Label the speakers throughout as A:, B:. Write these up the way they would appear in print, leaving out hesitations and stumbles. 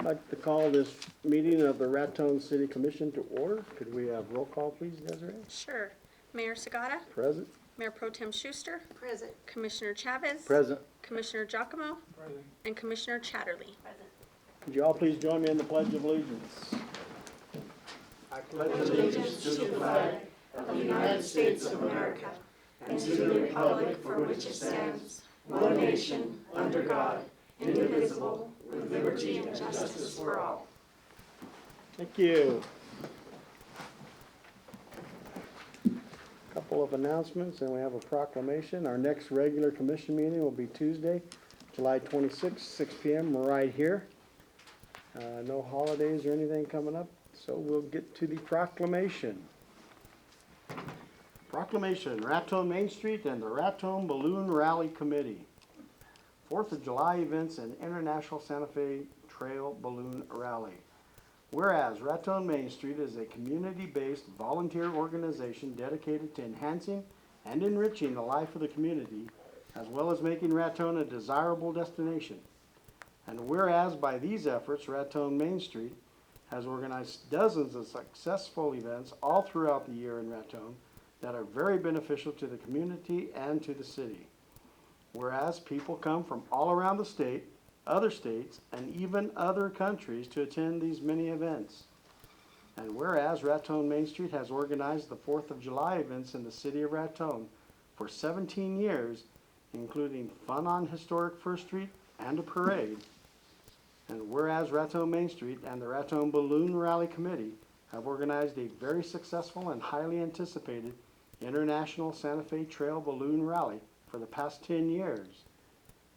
A: I'd like to call this meeting of the Raton City Commission to order. Could we have roll call, please, Desiree?
B: Sure. Mayor Sagata,
A: Present.
B: Mayor Pro Tem Schuster,
C: Present.
B: Commissioner Chavez,
A: Present.
B: Commissioner Giacomo, and Commissioner Chatterley.
A: Could you all please join me in the Pledge of Allegiance?
C: I pledge allegiance to the flag of the United States of America and to the republic for which it stands, one nation, under God, indivisible, with liberty and justice for all.
A: Thank you. Couple of announcements, and we have a proclamation. Our next regular commission meeting will be Tuesday, July 26th, 6 p.m. We're right here. No holidays or anything coming up, so we'll get to the proclamation. Proclamation, Raton Main Street and the Raton Balloon Rally Committee. 4th of July events and International Santa Fe Trail Balloon Rally. Whereas Raton Main Street is a community-based volunteer organization dedicated to enhancing and enriching the life of the community, as well as making Raton a desirable destination. And whereas by these efforts, Raton Main Street has organized dozens of successful events all throughout the year in Raton that are very beneficial to the community and to the city. Whereas people come from all around the state, other states, and even other countries to attend these many events. And whereas Raton Main Street has organized the 4th of July events in the city of Raton for 17 years, including fun on historic First Street and a parade. And whereas Raton Main Street and the Raton Balloon Rally Committee have organized a very successful and highly anticipated International Santa Fe Trail Balloon Rally for the past 10 years.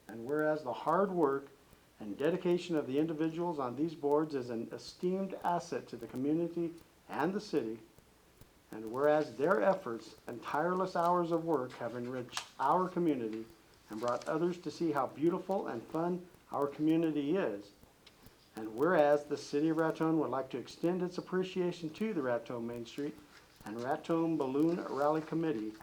A: And whereas the hard work and dedication of the individuals on these boards is an esteemed asset to the community and the city, and whereas their efforts and tireless hours of work have enriched our community and brought others to see how beautiful and fun our community is, and whereas the City of Raton would like to extend its appreciation to the Raton Main Street and Raton Balloon Rally Committee,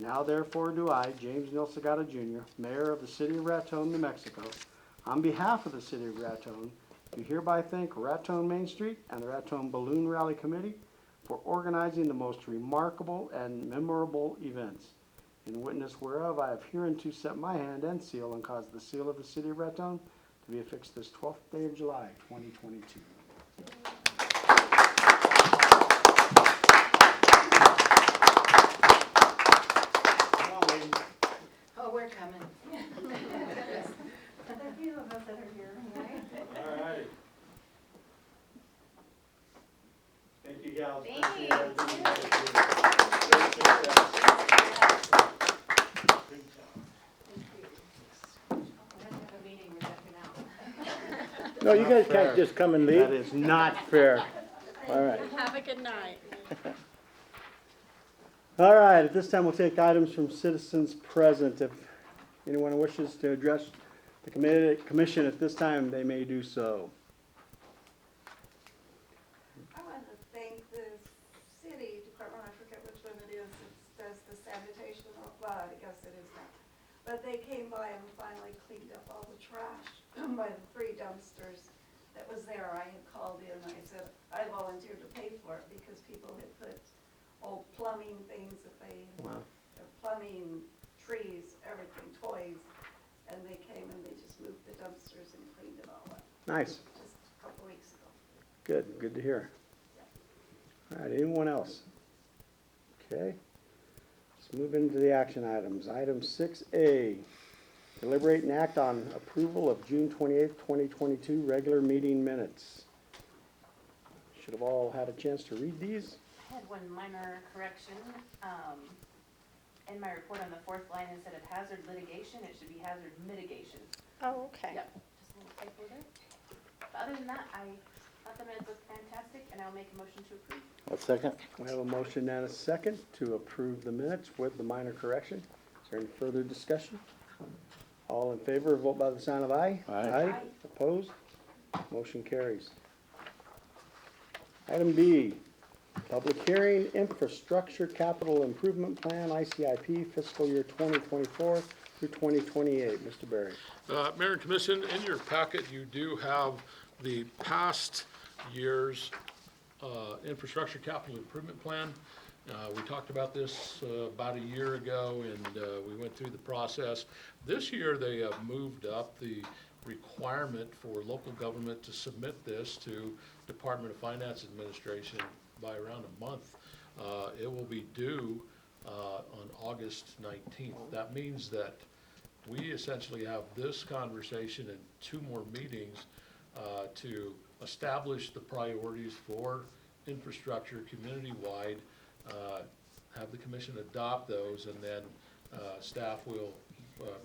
A: now therefore do I, James Neal Sagata Jr., Mayor of the City of Raton, New Mexico, on behalf of the City of Raton, do hereby thank Raton Main Street and the Raton Balloon Rally Committee for organizing the most remarkable and memorable events. In witness whereof, I have hereunto set my hand and seal and caused the seal of the City of Raton to be affixed this 12th day of July, 2022.
C: Oh, we're coming. A few of us that are here, right?
A: All right. Thank you, gals.
C: Thank you.
A: No, you guys can't just come and leave. That is not fair. All right.
B: Have a good night.
A: All right, at this time, we'll take items from citizens present. If anyone wishes to address the commission at this time, they may do so.
D: I want to thank the city department, I forget which one it is, that does the sanitation, well, I guess it is now. But they came by and finally cleaned up all the trash by the 3 dumpsters that was there. I had called in and I said, I volunteered to pay for it because people had put old plumbing things that they, plumbing, trees, everything, toys. And they came and they just moved the dumpsters and cleaned it all up.
A: Nice.
D: Just a couple weeks ago.
A: Good to hear. All right, anyone else? Okay. Let's move into the action items. Item 6A, deliberate and act on approval of June 28th, 2022 regular meeting minutes. Should have all had a chance to read these.
E: I had one minor correction. In my report on the 4th line, instead of hazard litigation, it should be hazard mitigation.
B: Oh, okay.
E: Yep, just a little typo there. But other than that, I thought the minutes looked fantastic, and I'll make a motion to approve.
F: A second.
A: We have a motion and a second to approve the minutes with the minor correction. Is there any further discussion? All in favor, vote by the sign of aye.
F: Aye.
A: Opposed? Motion carries. Item B, public hearing, infrastructure capital improvement plan, ICIP, fiscal year 2024 through 2028. Mr. Berry.
G: Mayor and Commission, in your packet, you do have
F: the past year's infrastructure capital improvement plan. We talked about this about a year ago, and we went through the process. This year, they have moved up the requirement for local government to submit this to Department of Finance Administration by around a month. It will be due on August 19th. That means that we essentially have this conversation and 2 more meetings to establish the priorities for infrastructure community-wide, have the commission adopt those, and then staff will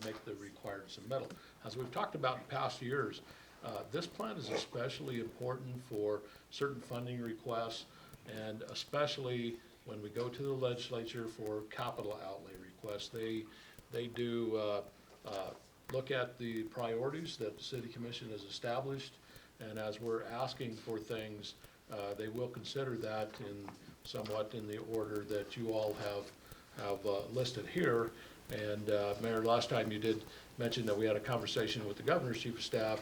F: make the required submittal. As we've talked about in past years, this plan is especially important for certain funding requests, and especially when we go to the legislature for capital outlay requests. They do look at the priorities that the city commission has established, and as we're asking for things, they will consider that somewhat in the order that you all have listed here. And Mayor, last time you did mention that we had a conversation with the governor's chief of staff,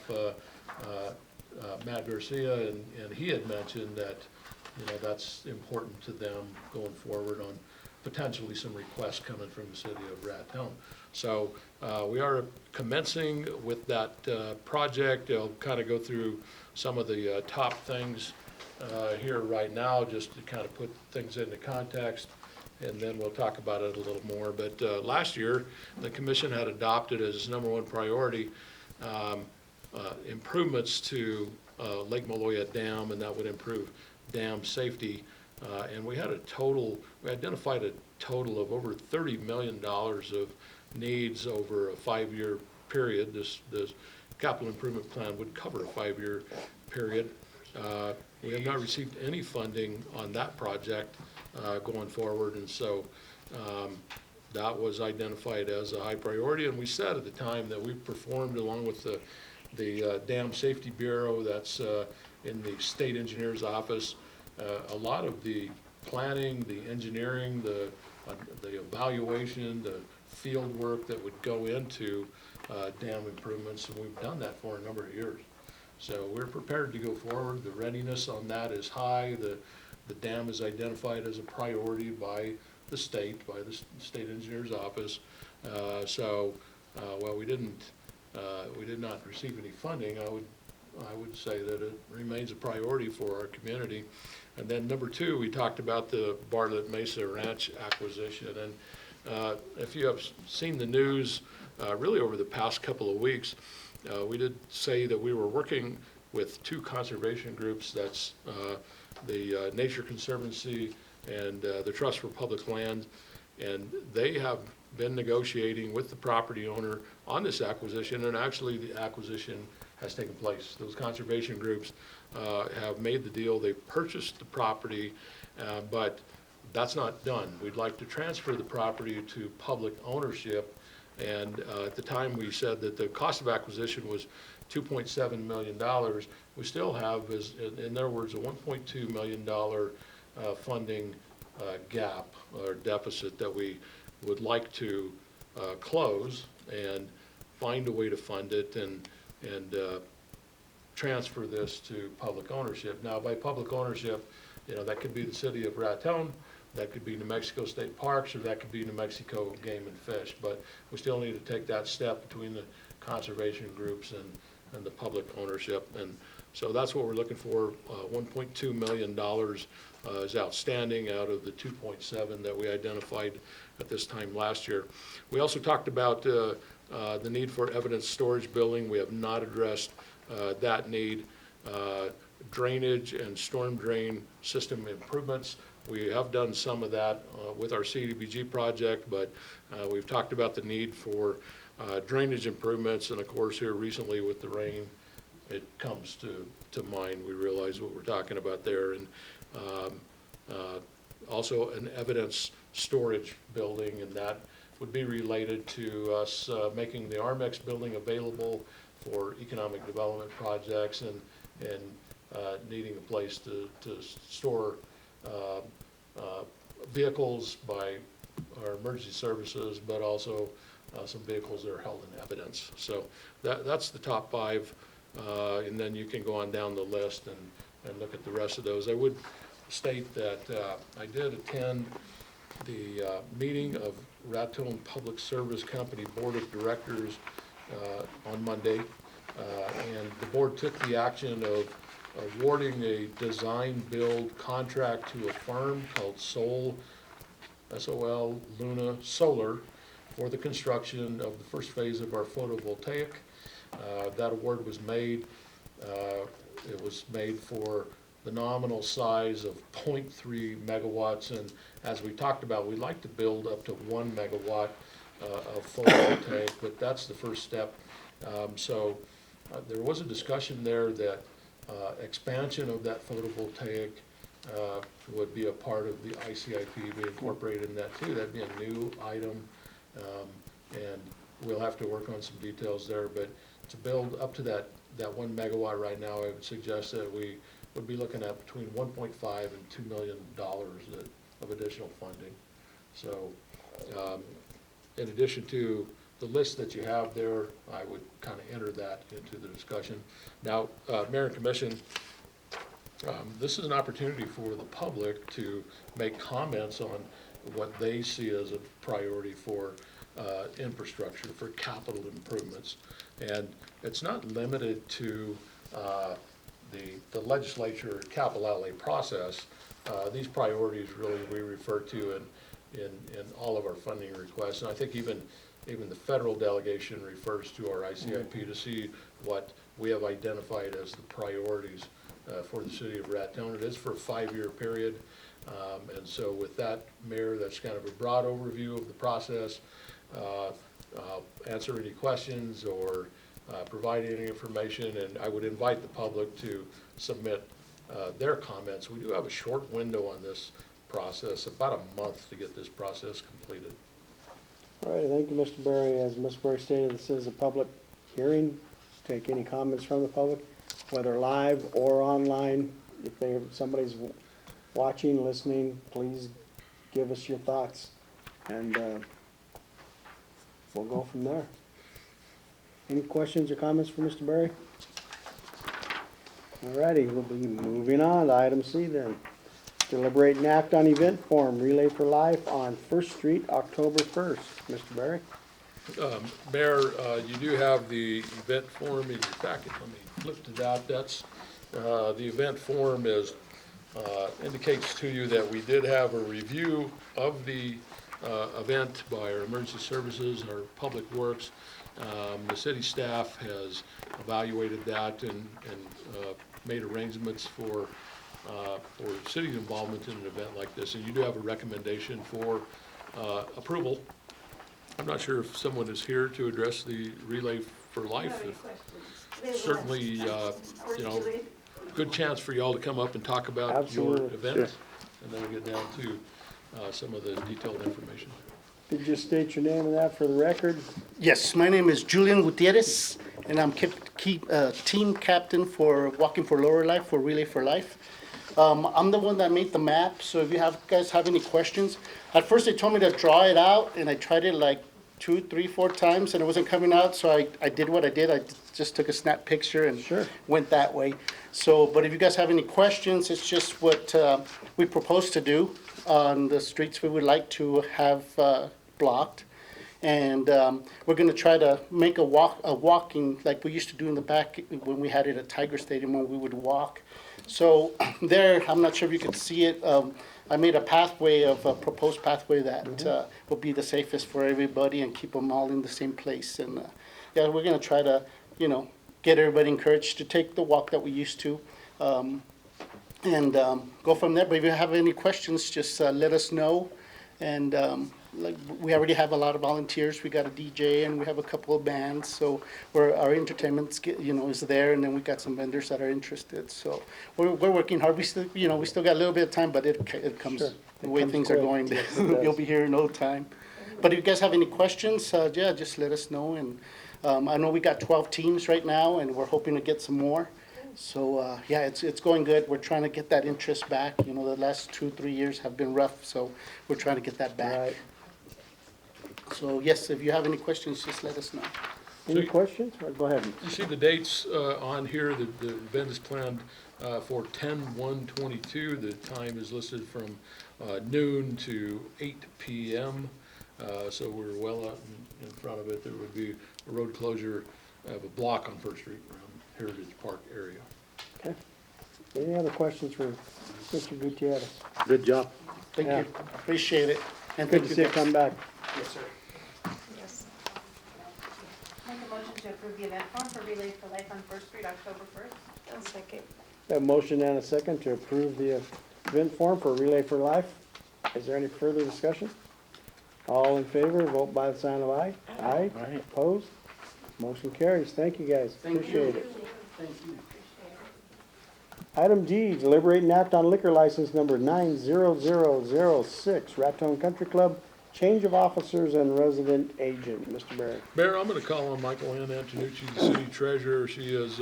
F: Matt Garcia, and he had mentioned that that's important to them going forward on potentially some requests coming from the city of Raton. So we are commencing with that project. I'll kind of go through some of the top things here right now, just to kind of put things into context, and then we'll talk about it a little more. But last year, the commission had adopted as its #1 priority improvements to Lake Maloya Dam, and that would improve dam safety. And we identified a total of over $30 million of needs over a 5-year period. This capital improvement plan would cover a 5-year period. We have not received any funding on that project going forward, and so that was identified as a high priority. And we said at the time that we performed, along with the Dam Safety Bureau that's in the state engineer's office, a lot of the planning, the engineering, the evaluation, the field work that would go into dam improvements, and we've done that for a number of years. So we're prepared to go forward. The readiness on that is high. The dam is identified as a priority by the state engineer's office. While we did not receive any funding, I would say that it remains a priority for our community. And then number 2, we talked about the Bartlett Mesa Ranch acquisition. And if you have seen the news really over the past couple of weeks, we did say that we were working with 2 conservation groups. That's the Nature Conservancy and the Trust for Public Land. And they have been negotiating with the property owner on this acquisition, and actually the acquisition has taken place. Those conservation groups have made the deal. They've purchased the property, but that's not done. We'd like to transfer the property to public ownership, and at the time we said that the cost of acquisition was $2.7 million. We still have, in their words, a $1.2 million funding gap or deficit that we would like to close and find a way to fund it and transfer this to public ownership. Now, by public ownership, that could be the city of Raton, that could be New Mexico State Parks, or that could be New Mexico Game and Fish. But we still need to take that step between the conservation groups and the public ownership. And so that's what we're looking for. $1.2 million is outstanding out of the 2.7 that we identified at this time last year. We also talked about the need for evidence storage building. We have not addressed that need. Drainage and storm drain system improvements. We have done some of that with our CDBG project, but we've talked about the need for drainage improvements, and of course here recently with the rain, it comes to mind. We realize what we're talking about there. And also an evidence storage building, and that would be related to us making the RMX building available for economic development projects and needing a place to store vehicles by our emergency services, but also some vehicles that are held in evidence. So that's the top 5 And then you can go on down the list and look at the rest of those. I would state that I did attend the meeting of Raton Public Service Company Board of Directors on Monday. And the board took the action of awarding a design-build contract to a firm called SOL Luna Solar for the construction of the first phase of our photovoltaic. That award was made. It was made for the nominal size of 0.3 megawatts, and as we talked about, we'd like to build up to 1 megawatt of photovoltaic, but that's the first step. So there was a discussion there that expansion of that photovoltaic would be a part of the ICIP, be incorporated in that too. That'd be a new item, and we'll have to work on some details there, but to build up to that 1 megawatt right now, I would suggest that we would be looking at between 1.5 and $2 million of additional funding. So in addition to the list that you have there, I would kind of enter that into the discussion. Now, Mayor and Commission, this is an opportunity for the public to make comments on what they see as a priority for infrastructure, for capital improvements. And it's not limited to the legislature capital outlay process. These priorities really we refer to in all of our funding requests. And I think even the federal delegation refers to our ICIP to see what we have identified as the priorities for the city of Raton. It is for a 5-year period. And so with that, Mayor, that's kind of a broad overview of the process. I'll answer any questions or provide any information, and I would invite the public to submit their comments. We do have a short window on this process, about a month to get this process completed.
A: All right, thank you, Mr. Berry. As Mr. Berry stated, this is a public hearing. Take any comments from the public, whether live or online. If somebody's watching, listening, please give us your thoughts, and we'll go from there. Any questions or comments for Mr. Berry? All righty, we'll be moving on to item C then. Deliberate and act on event form, Relay for Life on First Street, October 1st. Mr. Berry?
F: Mayor, you do have the event form in your packet. Let me flip to that. That's the event form indicates to you that we did have a review of the event by our emergency services and our public works. The city staff has evaluated that and made arrangements for city's involvement in an event like this. And you do have a recommendation for approval. I'm not sure if someone is here to address the Relay for Life. Certainly, good chance for y'all to come up and talk about
A: Absolutely.
F: your event.
A: Sure.
F: And then we'll get down to some of the detailed information.
A: Could you state your name and that for the record?
G: Yes, my name is Julian Gutierrez, and I'm team captain for Walking for Lower Life, for Relay for Life. I'm the one that made the map, so if you guys have any questions. At first they told me to draw it out, and I tried it like 2, 3, 4 times, and it wasn't coming out, so I did what I did. I just took a snap picture and went that way. So, but if you guys have any questions, it's just what we propose to do on the streets we would like to have blocked. And we're going to try to make a walking like we used to do in the back when we had it at Tiger Stadium, when we would walk. So there, I'm not sure if you could see it. I made a proposed pathway that will be the safest for everybody and keep them all in the same place. And yeah, we're going to try to, get everybody encouraged to take the walk that we used to, and go from there. But if you have any questions, just let us know. And we already have a lot of volunteers. We got a DJ and we have a couple of bands. So our entertainment, is there. And then we got some vendors that are interested. So we're working hard. We still got a little bit of time, but it comes the way things are going. You'll be here in no time. But if you guys have any questions, just let us know. And I know we got 12 teams right now, and we're hoping to get some more. So it's going good. We're trying to get that interest back. The last 2-3 years have been rough, so we're trying to get that back.
A: Right.
G: So yes, if you have any questions, just let us know.
A: Any
F: So-
A: questions? Go ahead.
F: You see the dates on here, the event is planned for 10/1/22. The time is listed from noon to 8 p.m. So we're well out in front of it. There would be a road closure of a block on First Street around Heritage Park area.
A: Okay. Any other questions for Mr. Gutierrez?
G: Good job. Thank
A: Yeah.
G: you. Appreciate it. And
A: Good
G: thank
A: to see you
G: guys.
A: come back.
G: Yes, sir.
E: Make a motion to approve the event form for Relay for Life on First Street, October 1st.
C: I'll second.
A: A motion and a second to approve the event form for Relay for Life. Is there any further discussion? All in favor, vote by the sign of aye. Aye.
G: Aye.
A: Opposed? Motion carries. Thank you, guys.
G: Thank you.
A: Appreciate it.
G: Thank you.
A: Item G, deliberate and act on liquor license number 90006, Raton Country Club, change of officers and resident agent. Mr. Barry.
F: Mayor, I'm going to call on Michael Ann Antonucci, the city treasurer. She has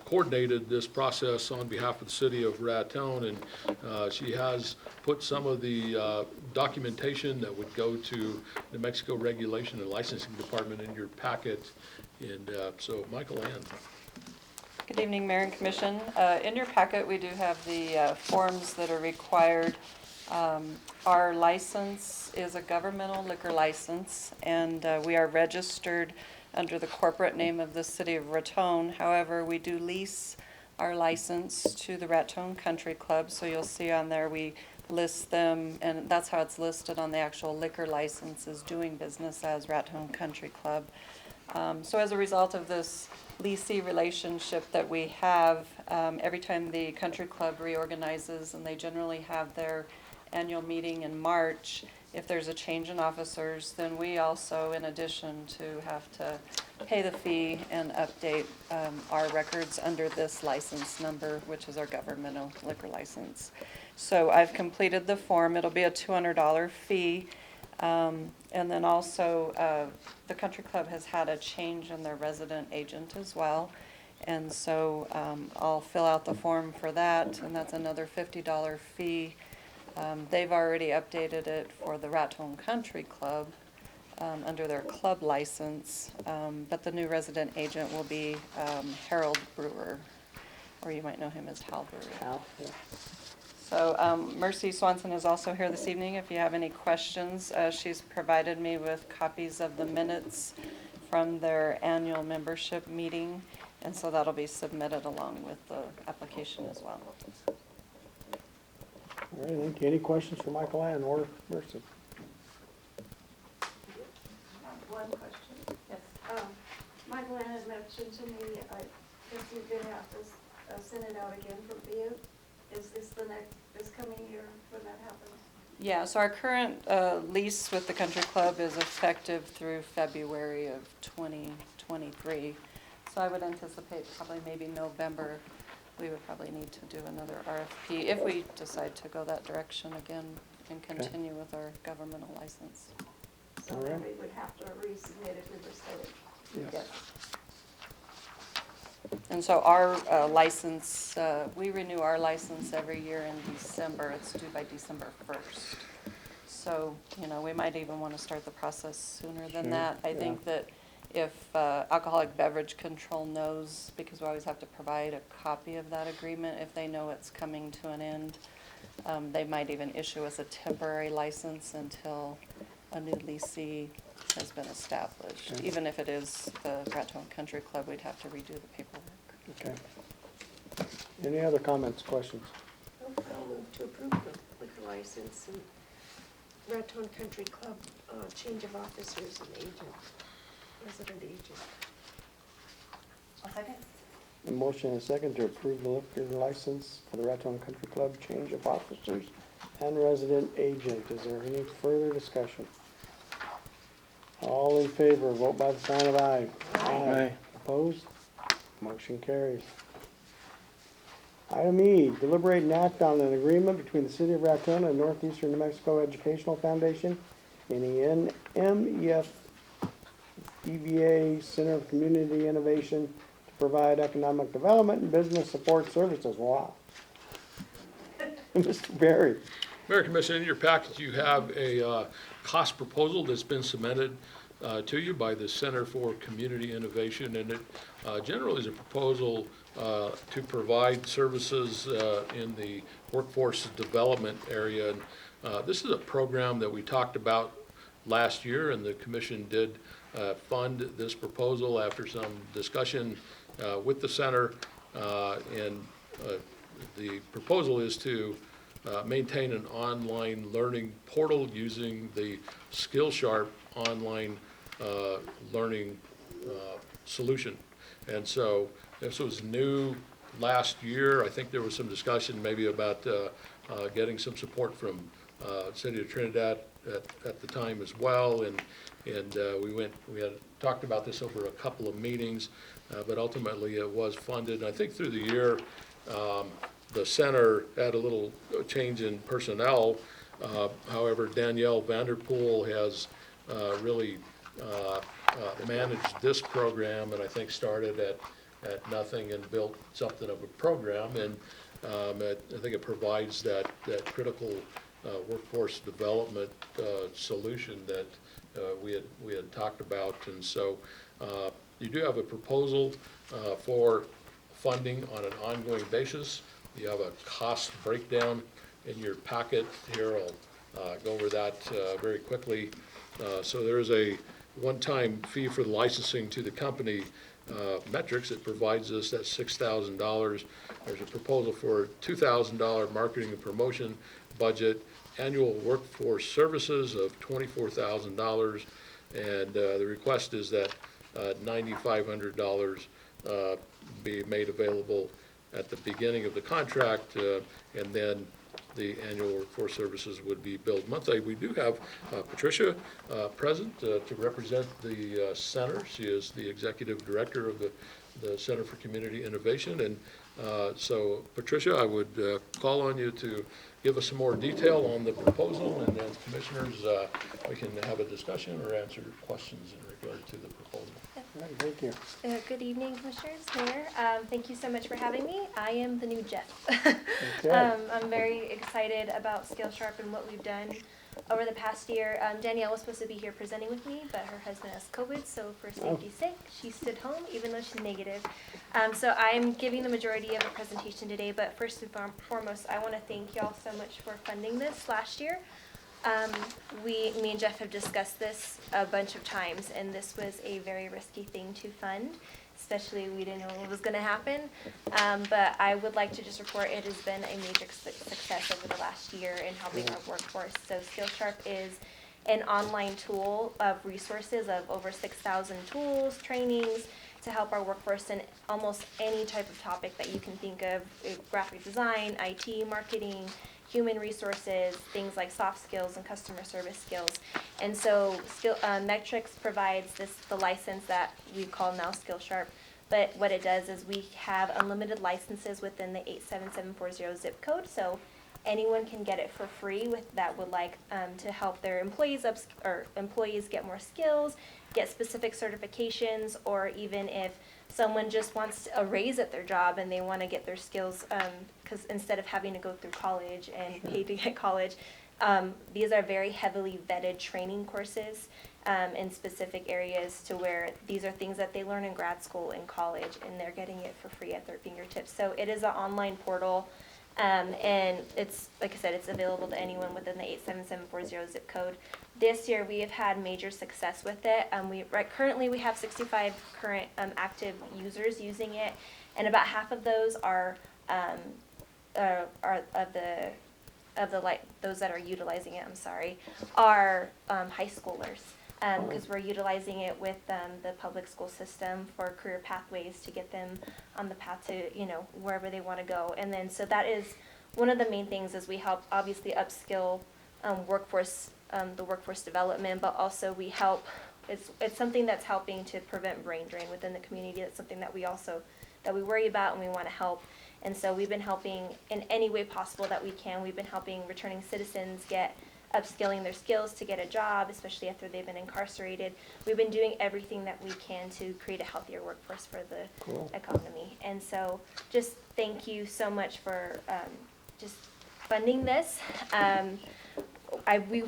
F: coordinated this process on behalf of the city of Raton, and she has put some of the documentation that would go to New Mexico Regulation and Licensing Department in your packet. And so, Michael Ann.
H: Good evening, Mayor and Commission. In your packet, we do have the forms that are required. Our license is a governmental liquor license, and we are registered under the corporate name of the city of Raton. However, we do lease our license to the Raton Country Club, so you'll see on there we list them, and that's how it's listed on the actual liquor license, is doing business as Raton Country Club. So as a result of this leasing relationship that we have, every time the country club reorganizes, and they generally have their annual meeting in March, if there's a change in officers, then we also, in addition to have to pay the fee and update our records under this license number, which is our governmental liquor license. So I've completed the form. It'll be a $200 fee. And then also, the country club has had a change in their resident agent as well. And so I'll fill out the form for that, and that's another $50 fee. They've already updated it for the Raton Country Club under their club license, but the new resident agent will be Harold Brewer, or you might know him as Hal Brewer.
A: Al? Yeah.
H: So Mercy Swanson is also here this evening. If you have any questions, she's provided me with copies of the minutes from their annual membership meeting, and so that'll be submitted along with the application as well.
A: All right, thank you. Any questions for Michael Ann or Mercy?
D: One question.
H: Yes.
D: Michael Ann had mentioned to me, I guess you're gonna have to send it out again for bid. Is this this coming year when that happens?
H: Yeah, so our current lease with the country club is effective through February of 2023. So I would anticipate probably maybe November, we would probably need to do another RFP if we decide to go that direction again and continue with our governmental license.
D: So
A: All
D: then
A: right.
D: we would have to resubmit it to the state.
A: Yes.
H: And so our license, we renew our license every year in December. It's due by December 1st. So, you know, we might even want to start the process sooner than
A: Sure,
H: that. I
A: yeah.
H: think that if Alcoholic Beverage Control knows, because we always have to provide a copy of that agreement, if they know it's coming to an end, they might even issue us a temporary license until a new leasee has been established.
A: Okay.
H: Even if it is the Raton Country Club, we'd have to redo the paperwork.
A: Okay. Any other comments, questions?
C: I'll move to approve the liquor license and Raton Country Club, change of officers and agent, resident agent.
E: I'll second.
A: A motion and a second to approve the liquor license for the Raton Country Club, change of officers and resident agent. Is there any further discussion? All in favor, vote by the sign of aye. Aye. Opposed? Motion carries. Item E, deliberate and act on an agreement between the City of Raton and Northeastern New Mexico Educational Foundation and the NMEFEBA Center of Community Innovation to provide economic development and business support services. Wow. Mr. Barry.
F: Mayor Commission, in your package, you have a cost proposal that's been submitted to you by the Center for Community Innovation, and it generally is a proposal to provide services in the workforce development area. And this is a program that we talked about last year, and the commission did fund this proposal after some discussion with the center. And the proposal is to maintain an online learning portal using the SkillSharp online learning solution. And so this was new last year. I think there was some discussion maybe about getting some support from City of Trinidad at the time as well. And we had talked about this over a couple of meetings, but ultimately it was funded. And I think through the year, the center had a little change in personnel. However, Danielle Vanderpool has really managed this program, and I think started at nothing and built something of a program. And I think it provides that critical workforce development solution that we had talked about. And so you do have a proposal for funding on an ongoing basis. You have a cost breakdown in your packet here. I'll go over that very quickly. So there's a one-time fee for the licensing to the company metrics. It provides us that $6,000. There's a proposal for a $2,000 marketing and promotion budget, annual workforce services of $24,000, and the request is that $9,500 be made available at the beginning of the contract, and then the annual workforce services would be billed monthly. We do have Patricia present to represent the center. She is the executive director of the Center for Community Innovation. And so, Patricia, I would call on you to give us some more detail on the proposal, and then commissioners, we can have a discussion or answer questions in regard to the proposal.
A: Thank you.
C: Good evening, Commissioners, Mayor. Thank you so much for having me. I am the new Jeff.
A: Okay.
C: I'm very excited about SkillSharp and what we've done over the past year. Danielle was supposed to be here presenting with me, but her husband has COVID, so for safety's sake, she stood home even though she's negative. So I'm giving the majority of the presentation today, but first and foremost, I want to thank y'all so much for funding this last year. Me and Jeff have discussed this a bunch of times, and this was a very risky thing to fund, especially we didn't know what was going to happen. But I would like to just report it has been a major success over the last year in helping our workforce. So SkillSharp is an online tool of resources of over 6,000 tools, trainings to help our workforce in almost any type of topic that you can think of: graphic design, IT, marketing, human resources, things like soft skills and customer service skills. And so Metrics provides the license that we call now SkillSharp. But what it does is we have unlimited licenses within the 87740 zip code. So anyone can get it for free that would like to help their employees get more skills, get specific certifications, or even if someone just wants a raise at their job and they want to get their skills, because instead of having to go through college and pay to get college, these are very heavily vetted training courses in specific areas, to where these are things that they learn in grad school and college, and they're getting it for free at their fingertips. So it is an online portal, and it's, like I said, it's available to anyone within the 87740 zip code. This year we have had major success with it. Currently we have 65 current active users using it, and about half of those are those that are utilizing it, are high schoolers, because we're utilizing it with the public school system for career pathways to get them on the path to wherever they want to go. And then so that is one of the main things, is we help obviously upskill workforce, the workforce development, but also we help. It's something that's helping to prevent brain drain within the community. That's something that we worry about and we want to help. And so we've been helping in any way possible that we can. We've been helping returning citizens get upskilling their skills to get a job, especially after they've been incarcerated. We've been doing everything that we can to create a healthier workforce for the economy. And so just thank you so much for just funding this.
B: me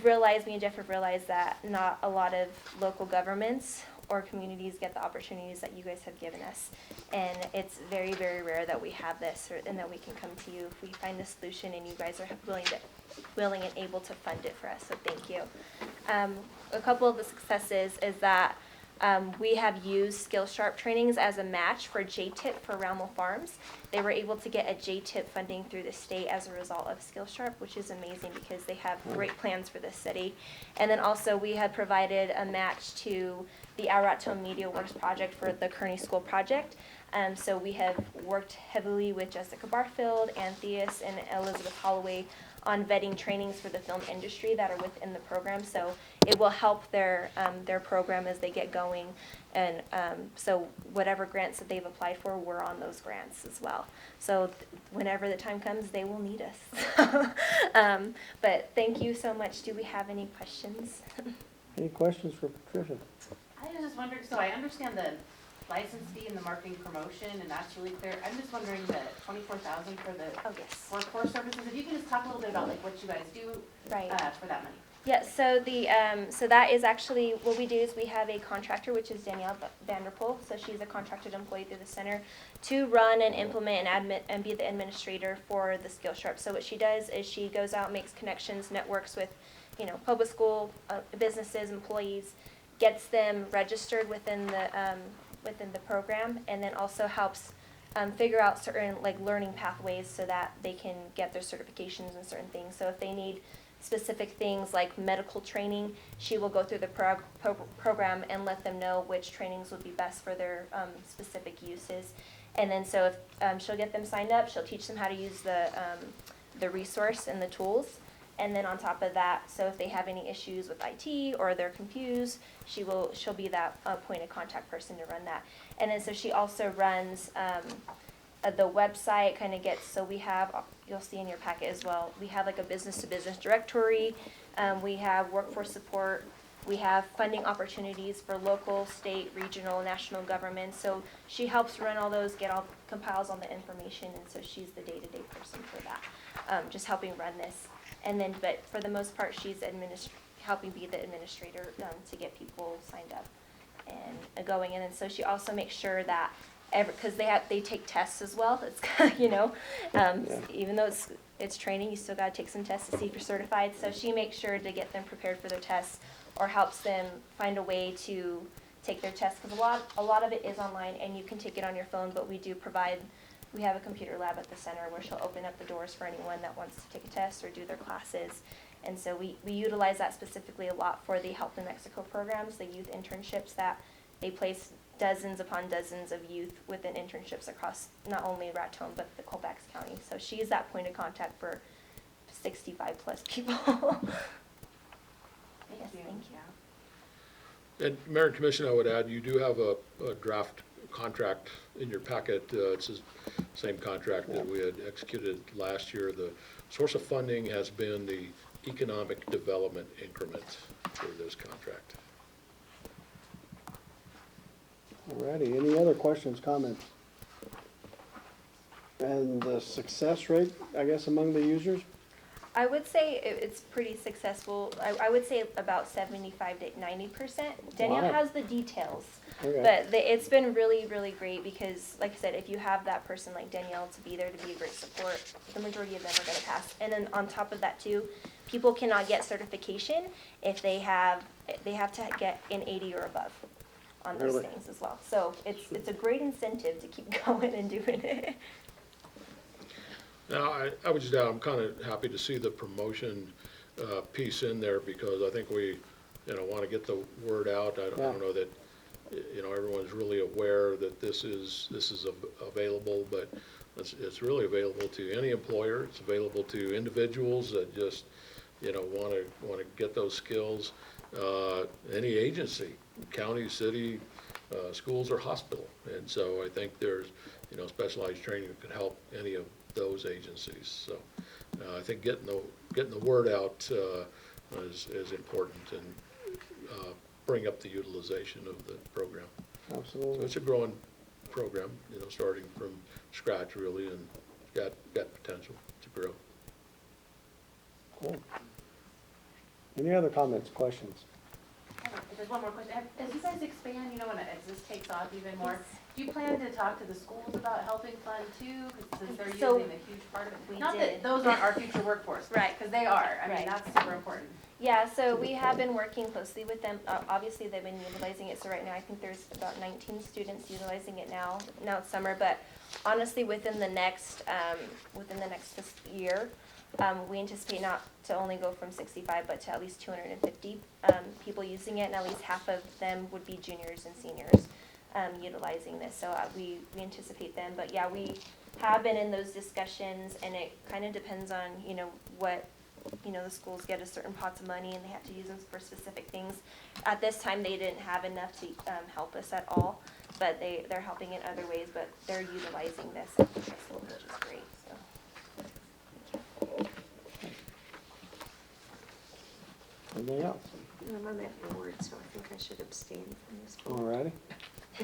B: and Jeff have realized that not a lot of local governments or communities get the opportunities that you guys have given us. And it's very, very rare that we have this and that we can come to you if we find a solution and you guys are willing and able to fund it for us, so thank you. A couple of the successes is that we have used Skill Sharp trainings as a match for JTIP for Roundel Farms. They were able to get a JTIP funding through the state as a result of Skill Sharp, which is amazing because they have great plans for this city. And then also we had provided a match to the Raton Media Works project for the Kearney School project. So we have worked heavily with Jessica Barfield, Antheus, and Elizabeth Holloway on vetting trainings for the film industry that are within the program. So it will help their program as they get going. And so whatever grants that they've applied for, we're on those grants as well. So whenever the time comes, they will need us. But thank you so much. Do we have any questions?
A: Any questions for Patricia?
E: I was just wondering, so I understand the license fee and the marketing promotion, and that's really clear. I'm just wondering the 24,000 for the
B: Oh, yes.
E: workforce services. If you can just talk a little bit about like what you guys do
B: Right.
E: for that money.
B: Yeah, so so that is actually, what we do is we have a contractor, which is Danielle Vanderpool, so she's a contracted employee through the center, to run and implement and be the administrator for the Skill Sharp. So what she does is she goes out, makes connections, networks with, public school, businesses, employees, gets them registered within the program, and then also helps figure out certain learning pathways so that they can get their certifications and certain things. So if they need specific things like medical training, she will go through the program and let them know which trainings would be best for their specific uses. And then so if she'll get them signed up, she'll teach them how to use the resource and the tools. And then on top of that, so if they have any issues with IT or they're confused, she'll be that point of contact person to run that. And then so she also runs the website, so we have, you'll see in your packet as well, we have a business-to-business directory, we have workforce support, we have funding opportunities for local, state, regional, national government. So she helps run all those, compiles all the information, and so she's the day-to-day person for that, just helping run this. And then, but for the most part, she's helping be the administrator to get people signed up and going. And then so she also makes sure that because they take tests as well. It's even though it's training, you still got to take some tests to see if you're certified. So she makes sure to get them prepared for their tests or helps them find a way to take their tests, because a lot of it is online and you can take it on your phone. But we have a computer lab at the center where she'll open up the doors for anyone that wants to take a test or do their classes. And so we utilize that specifically a lot for the Help New Mexico programs, the youth internships that they place dozens upon dozens of youth within internships across not only Raton but the Colfax County. So she's that point of contact for 65 plus people. Yes, thank you.
F: And Mayor and Commission, I would add, you do have a draft contract in your packet. It's the same contract that we had executed last year. The source of funding has been the economic development increment for this contract.
A: Alrighty, any other questions, comments? And the success rate, I guess, among the users?
B: I would say it's pretty successful. I would say about 75 to 90%. Danielle
A: Wow.
B: has the details.
A: Okay.
B: But it's been really, really great because, like I said, if you have that person like Danielle to be there to be a great support, the majority of them are going to pass. And then on top of that too, people cannot get certification if they have to get an 80 or above on those
A: Really?
B: things as well. So it's a great incentive to keep going and doing it.
F: Now, I would just add, I'm kind of happy to see the promotion piece in there because I think we, want to get the word out. I don't know that, everyone's really aware that this is available, but it's really available to any employer. It's available to individuals that just, want to get those skills. Any agency, county, city, schools, or hospital. And so I think there's, specialized training that can help any of those agencies. So I think getting the word out is important and bring up the utilization of the program. So
A: Absolutely.
F: it's a growing program, starting from scratch really, and got potential to grow.
A: Cool. Any other comments, questions?
E: There's one more question. As you guys expand, you know, and as this takes off even more, do you plan to talk to the schools about helping fund too? Because since they're
B: So,
E: using a huge part of it.
B: we
E: Not
B: did.
E: that those aren't our future workforce.
B: Right.
E: Because they are. I mean,
B: Right.
E: that's super important.
B: Yeah, so we have been working closely with them. Obviously, they've been utilizing it, so right now I think there's about 19 students utilizing it now. Now it's summer, but honestly, within the next fiscal year, we anticipate not to only go from 65, but to at least 250 people using it, and at least half of them would be juniors and seniors utilizing this. So we anticipate them, but yeah, we have been in those discussions, and it kind of depends on, you know, what, you know, the schools get a certain pots of money and they have to use them for specific things. At this time, they didn't have enough to help us at all, but they're helping in other ways, but they're utilizing this at the school, which is great, so.
A: Anything else?
C: I'm on that board, so I think I should abstain from this
A: All
C: vote.
A: righty.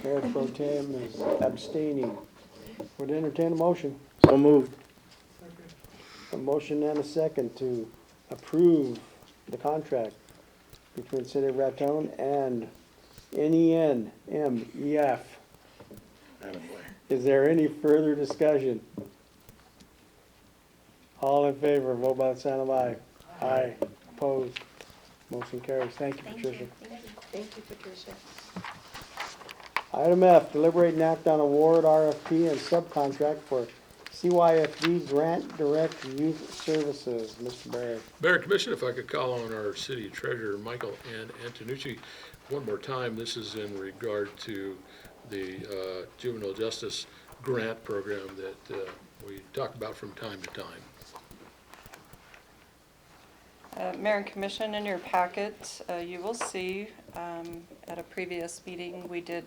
A: Mayor Pro Tem is abstaining. Would entertain a motion.
G: So moved.
A: A motion and a second to approve the contract between City of Raton and NMEF. Is there any further discussion? All in favor, vote by the sign of aye. Aye. Opposed? Motion carries. Thank you,
B: Thank
A: Patricia.
B: you.
C: Thank you, Patricia.
A: Item F, deliberate and act on award RFP and subcontract for CYFD Grant Direct Youth Services. Mr. Barry.
F: Mayor and Commission, if I could call on our city treasurer, Michael N. Antonucci, one more time. This is in regard to the juvenile justice grant program that we talk about from time to time.
H: Mayor and Commission, in your packet, you will see at a previous meeting, we did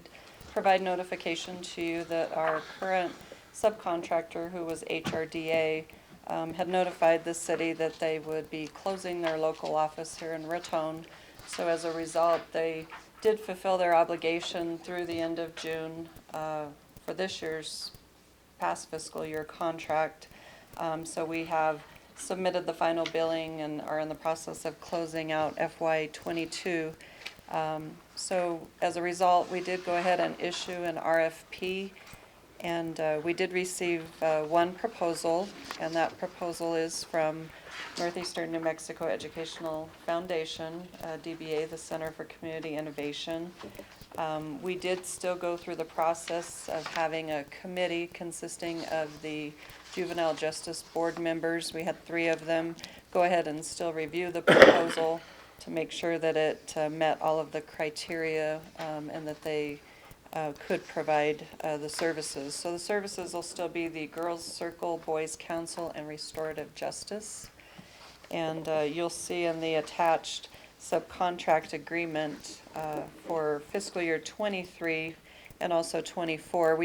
H: provide notification to you that our current subcontractor, who was HRDA, had notified the city that they would be closing their local office here in Raton. So as a result, they did fulfill their obligation through the end of June for this year's past fiscal year contract. So we have submitted the final billing and are in the process of closing out FY22. So as a result, we did go ahead and issue an RFP, and we did receive one proposal, and that proposal is from Northeastern New Mexico Educational Foundation, DBA, the Center for Community Innovation. We did still go through the process of having a committee consisting of the Juvenile Justice Board members. We had 3 of them go ahead and still review the proposal to make sure that it met all of the criteria and that they could provide the services. So the services will still be the Girls Circle, Boys Council, and Restorative Justice. And you'll see in the attached subcontract agreement for fiscal year 23 and also 24.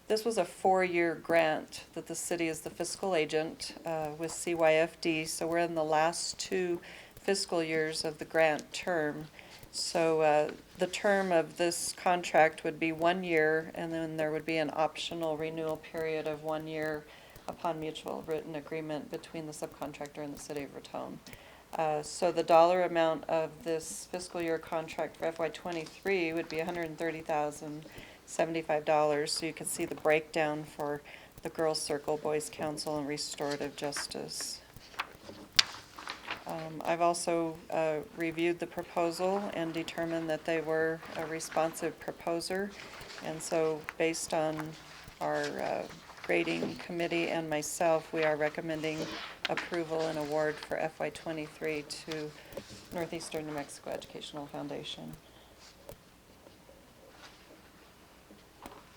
H: This was a 4-year grant that the city is the fiscal agent with CYFD, so we're in the last 2 fiscal years of the grant term. So the term of this contract would be 1 year, and then there would be an optional renewal period of 1 year upon mutual written agreement between the subcontractor and the city of Raton. So the dollar amount of this fiscal year contract for FY23 would be $130,075. So you can see the breakdown for the Girls Circle, Boys Council, and Restorative Justice. I've also reviewed the proposal and determined that they were a responsive proposer. And so based on our grading committee and myself, we are recommending approval and award for FY23 to Northeastern New Mexico Educational Foundation.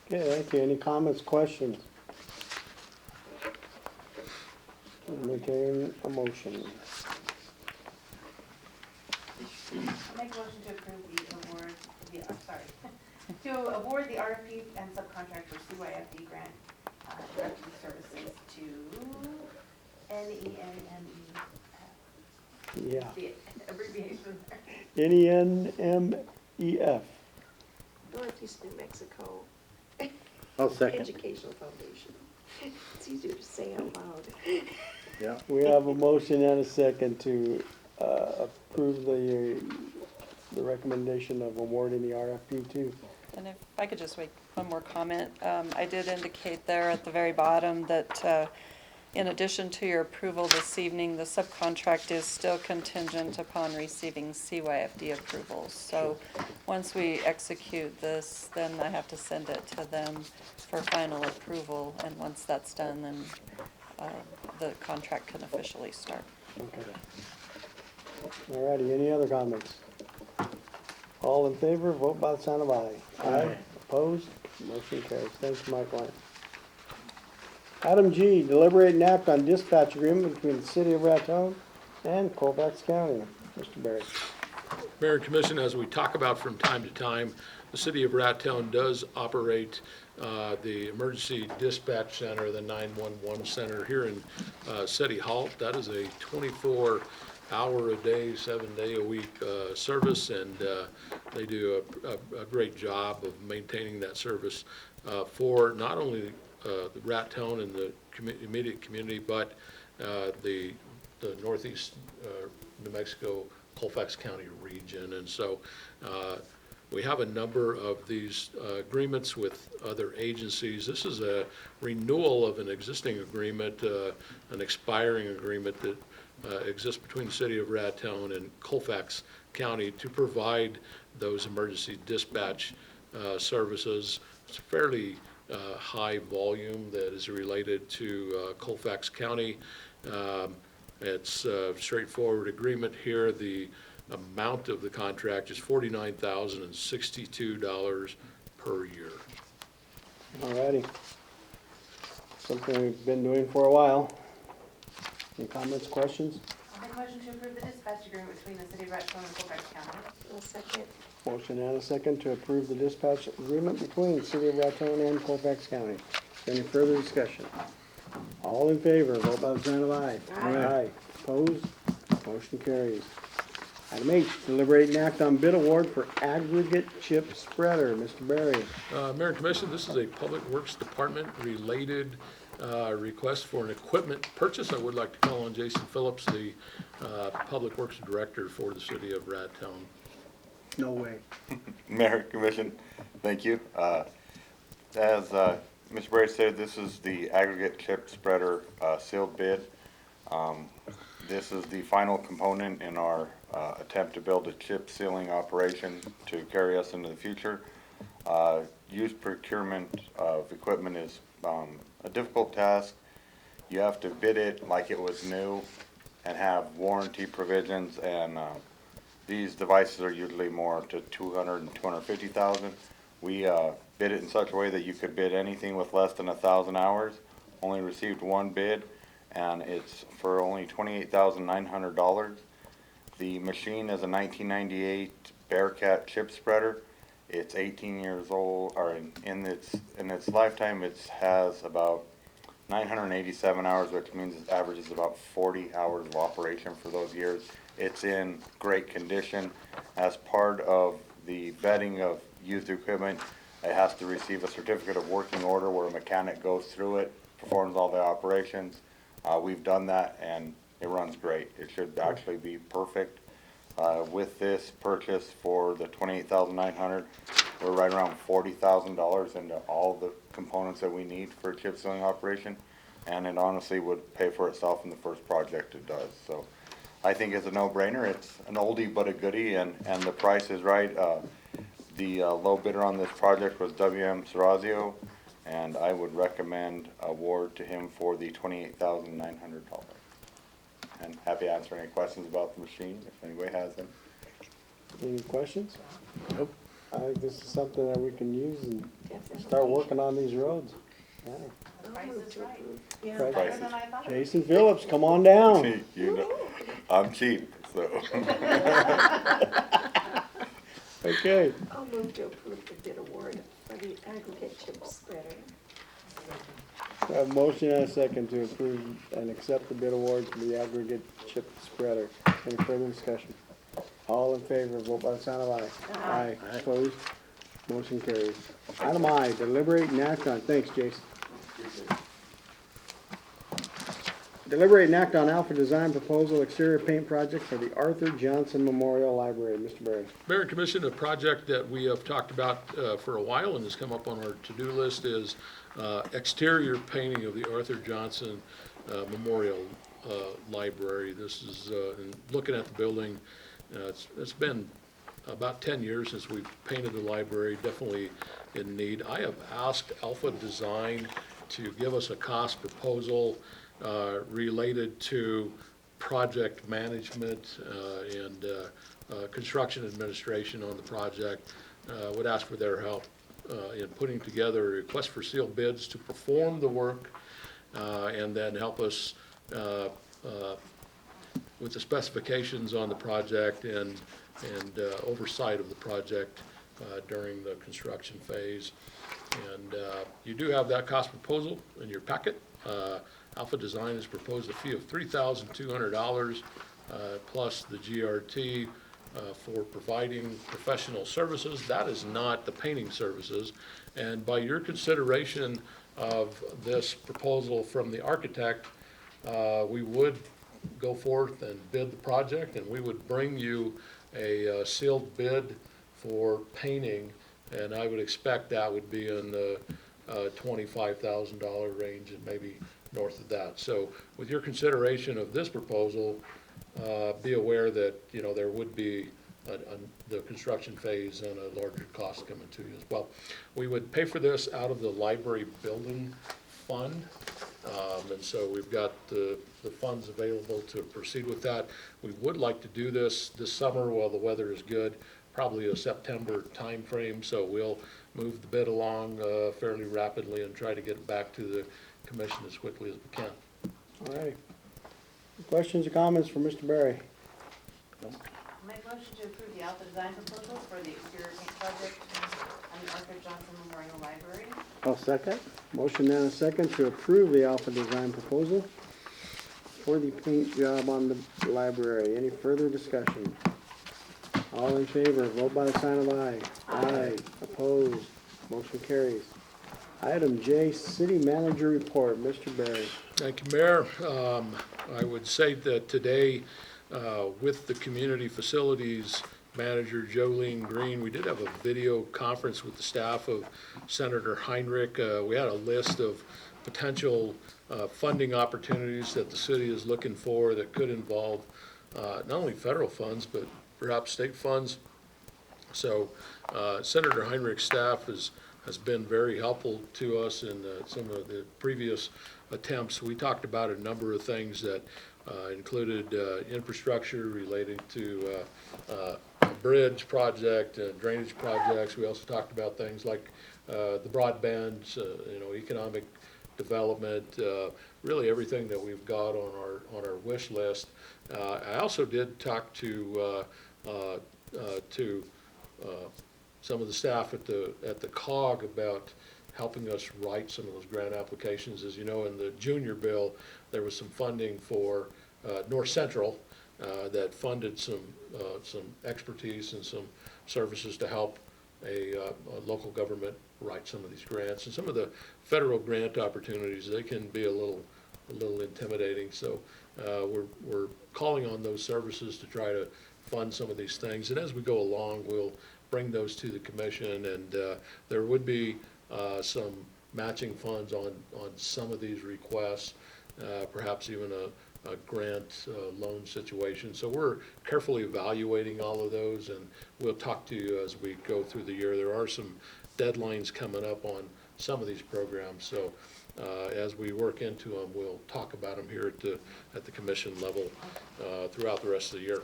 A: Okay, thank you. Any comments, questions? Entertain a motion.
E: Make a motion to approve the award, to award the RFP and subcontract for CYFD grant directed services to NEMEFEBA.
A: Yeah.
E: The abbreviation there.
A: NMEF.
C: Northeast New Mexico
G: I'll second.
C: Educational Foundation. It's easier to say out loud.
G: Yeah.
A: We have a motion and a second to approve the recommendation of awarding the RFP to.
H: And if I could just make one more comment, I did indicate there at the very bottom that in addition to your approval this evening, the subcontract is still contingent upon receiving CYFD approvals. So once we execute this, then I have to send it to them for final approval, and once that's done, then the contract can officially start.
A: Okay. All righty, any other comments? All in favor, vote by the sign of aye. Aye. Opposed? Motion carries. Thanks, Mike Lyon. Item G, deliberate and act on dispatch agreement between the city of Raton and Colfax County. Mr. Barry.
F: Mayor and Commission, as we talk about from time to time, the city of Raton does operate the emergency dispatch center, the 911 center here in City Hall. That is a 24-hour-a-day, 7-day-a-week service, and they do a great job of maintaining that service for not only the Raton and the immediate community, but the northeast New Mexico, Colfax County region. And so we have a number of these agreements with other agencies. This is a renewal of an existing agreement, an expiring agreement that exists between the city of Raton and Colfax County to provide those emergency dispatch services. It's a fairly high volume that is related to Colfax County. It's a straightforward agreement here. The amount of the contract is $49,062 per year.
A: All righty. Something we've been doing for a while. Any comments, questions?
E: I'll make a motion to approve the dispatch agreement between the city of Raton and Colfax County.
C: I'll second.
A: Motion and a second to approve the dispatch agreement between the city of Raton and Colfax County. Is there any further discussion? All in favor, vote by the sign of aye.
C: Aye.
A: Opposed? Motion carries. Item H, deliberate and act on bid award for aggregate chip spreader. Mr. Barry.
F: Mayor and Commission, this is a Public Works Department related request for an equipment purchase. I would like to call on Jason Phillips, the Public Works Director for the city of Raton.
A: No way.
I: Mayor, Commission, thank you. As Mr. Bray said, this is the aggregate chip spreader sealed bid. This is the final component in our attempt to build a chip sealing operation to carry us into the future. Used procurement of equipment is a difficult task. You have to bid it like it was new and have warranty provisions, and these devices are usually more to 200 and 250,000. We bid it in such a way that you could bid anything with less than 1,000 hours. Only received one bid, and it's for only $28,900. The machine is a 1998 Bearcat chip spreader. It's 18 years old, or in its lifetime, it has about 987 hours, which means it averages about 40 hours of operation for those years. It's in great condition. As part of the vetting of used equipment, it has to receive a certificate of working order where a mechanic goes through it, performs all the operations. We've done that, and it runs great. It should actually be perfect. With this purchase for the $28,900, we're right around $40,000 into all the components that we need for a chip sealing operation, and it honestly would pay for itself in the first project it does. So I think it's a no-brainer. It's an oldie but a goodie, and the price is right. The low bidder on this project was WM Serrazio, and I would recommend award to him for the $28,900. And happy to answer any questions about the machine, if anybody has them.
A: Any questions? Nope. I think this is something that we can use and start working on these roads. Yeah.
E: The price is right.
C: Yeah.
A: Price.
E: Better than I thought.
A: Jason Phillips, come on down.
I: You know, I'm cheap, so.
A: Okay.
C: I'll move to approve the bid award for the aggregate chip spreader.
A: I have a motion and a second to approve and accept the bid award for the aggregate chip spreader. Any further discussion? All in favor, vote by the sign of aye. Aye. Opposed? Motion carries. Item I, deliberate and act on, thanks, Jason. Deliberate and act on Alpha Design Proposal Exterior Paint Project for the Arthur Johnson Memorial Library. Mr. Berry.
F: Mayor and Commission, a project that we have talked about for a while and has come up on our to-do list is exterior painting of the Arthur Johnson Memorial Library. This is, in looking at the building, it's been about 10 years since we've painted the library, definitely in need. I have asked Alpha Design to give us a cost proposal related to project management and construction administration on the project. Would ask for their help in putting together a request for sealed bids to perform the work and then help us with the specifications on the project and oversight of the project during the construction phase. And you do have that cost proposal in your packet. Alpha Design has proposed a fee of $3,200 plus the GRT for providing professional services. That is not the painting services. And by your consideration of this proposal from the architect, we would go forth and bid the project, and we would bring you a sealed bid for painting, and I would expect that would be in the $25,000 range and maybe north of that. So with your consideration of this proposal, be aware that, you know, there would be the construction phase and a larger cost coming to you as well. We would pay for this out of the library building fund, and so we've got the funds available to proceed with that. We would like to do this summer while the weather is good, probably a September timeframe, so we'll move the bid along fairly rapidly and try to get it back to the commission as quickly as we can.
A: All right. Questions or comments for Mr. Berry?
E: Make motion to approve the Alpha Design proposal for the exterior paint project on the Arthur Johnson Memorial Library.
A: I'll second. Motion and a second to approve the Alpha Design proposal for the paint job on the library. Any further discussion? All in favor, vote by the sign of aye. Aye. Opposed? Motion carries. Item J, City Manager Report. Mr. Berry.
F: Thank you, Mayor. I would say that today, with the Community Facilities Manager, Jolene Green, we did have a video conference with the staff of Senator Heinrich. We had a list of potential funding opportunities that the city is looking for that could involve not only federal funds, but perhaps state funds. So Senator Heinrich's staff has been very helpful to us in some of the previous attempts. We talked about a number of things that included infrastructure relating to a bridge project, drainage projects. We also talked about things like the broadband, economic development, really everything that we've got on our wish list. I also did talk to some of the staff at the COG about helping us write some of those grant applications. As you know, in the junior bill, there was some funding for North Central that funded some expertise and some services to help a local government write some of these grants. And some of the federal grant opportunities, they can be a little intimidating. So we're calling on those services to try to fund some of these things. And as we go along, we'll bring those to the commission, and there would be some matching funds on some of these requests, perhaps even a grant loan situation. So we're carefully evaluating all of those, and we'll talk to you as we go through the year. There are some deadlines coming up on some of these programs, so as we work into them, we'll talk about them here at the commission level throughout the rest of the year.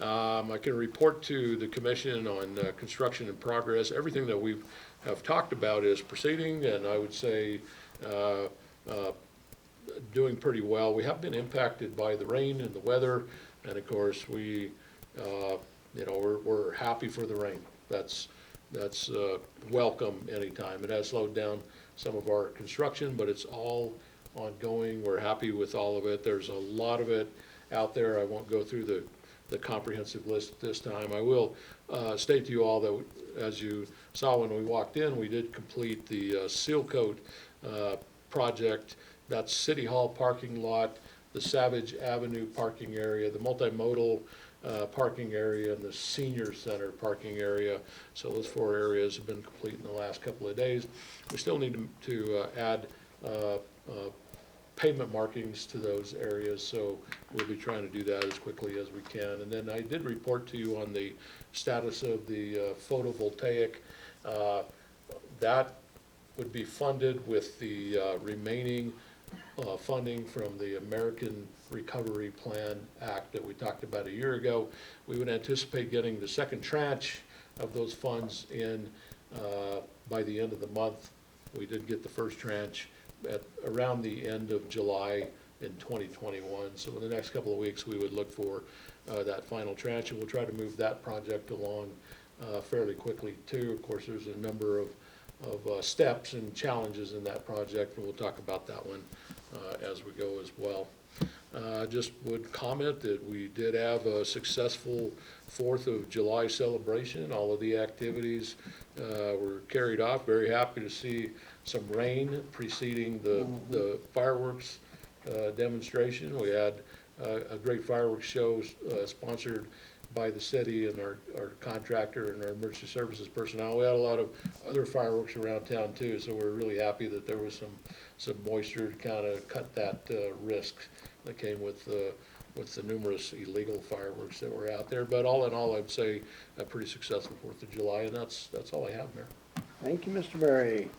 F: I can report to the commission on construction in progress. Everything that we have talked about is proceeding, and I would say doing pretty well. We have been impacted by the rain and the weather, and of course we're happy for the rain. That's welcome anytime. It has slowed down some of our construction, but it's all ongoing. We're happy with all of it. There's a lot of it out there. I won't go through the comprehensive list this time. I will state to you all that, as you saw when we walked in, we did complete the seal coat project. That's City Hall parking lot, the Savage Avenue parking area, the multimodal parking area, and the senior center parking area. So those 4 areas have been complete in the last couple of days. We still need to add pavement markings to those areas, so we'll be trying to do that as quickly as we can. And then I did report to you on the status of the photovoltaic. That would be funded with the remaining funding from the American Recovery Plan Act that we talked about a year ago. We would anticipate getting the second tranche of those funds in by the end of the month. We did get the first tranche at around the end of July in 2021. So in the next couple of weeks, we would look for that final tranche, and we'll try to move that project along fairly quickly too. Of course, there's a number of steps and challenges in that project, and we'll talk about that one as we go as well. Just would comment that we did have a successful 4th of July celebration. All of the activities were carried off. Very happy to see some rain preceding the fireworks demonstration. We had a great fireworks show sponsored by the city and our contractor and our emergency services personnel. We had a lot of other fireworks around town too, so we're really happy that there was some moisture to kind of cut that risk that came with the numerous illegal fireworks that were out there. But all in all, I'd say a pretty successful 4th of July, and that's all I have, Mayor.
A: Thank you, Mr. Berry.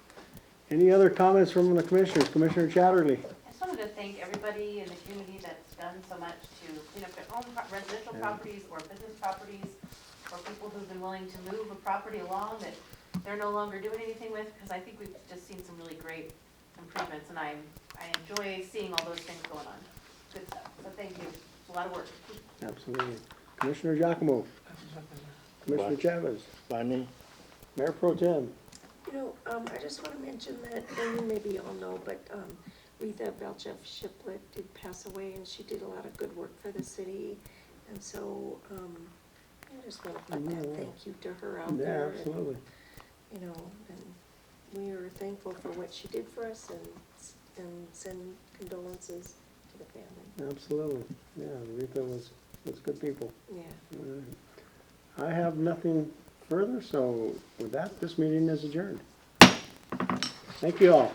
A: Any other comments from the commissioners? Commissioner Chatterley?
E: I just wanted to thank everybody in the community that's done so much to clean up their own residential properties or business properties, or people who've been willing to move a property along that they're no longer doing anything with, because I think we've just seen some really great improvements, and I enjoy seeing all those things going on. Good stuff. So thank you. It's a lot of work.
A: Absolutely. Commissioner Giacomo? Commissioner Chavez?
G: By me.
A: Mayor Pro Tem?
C: You know, I just want to mention that, and you maybe all know, but Rita Belchev Shiplet did pass away, and she did a lot of good work for the city. And so I just want to put that thank you to her out
A: Yeah,
C: there.
A: absolutely.
C: And, you know, and we are thankful for what she did for us, and send condolences to the family.
A: Absolutely. Yeah, Rita was good people.
C: Yeah.
A: I have nothing further, so with that, this meeting is adjourned. Thank you all.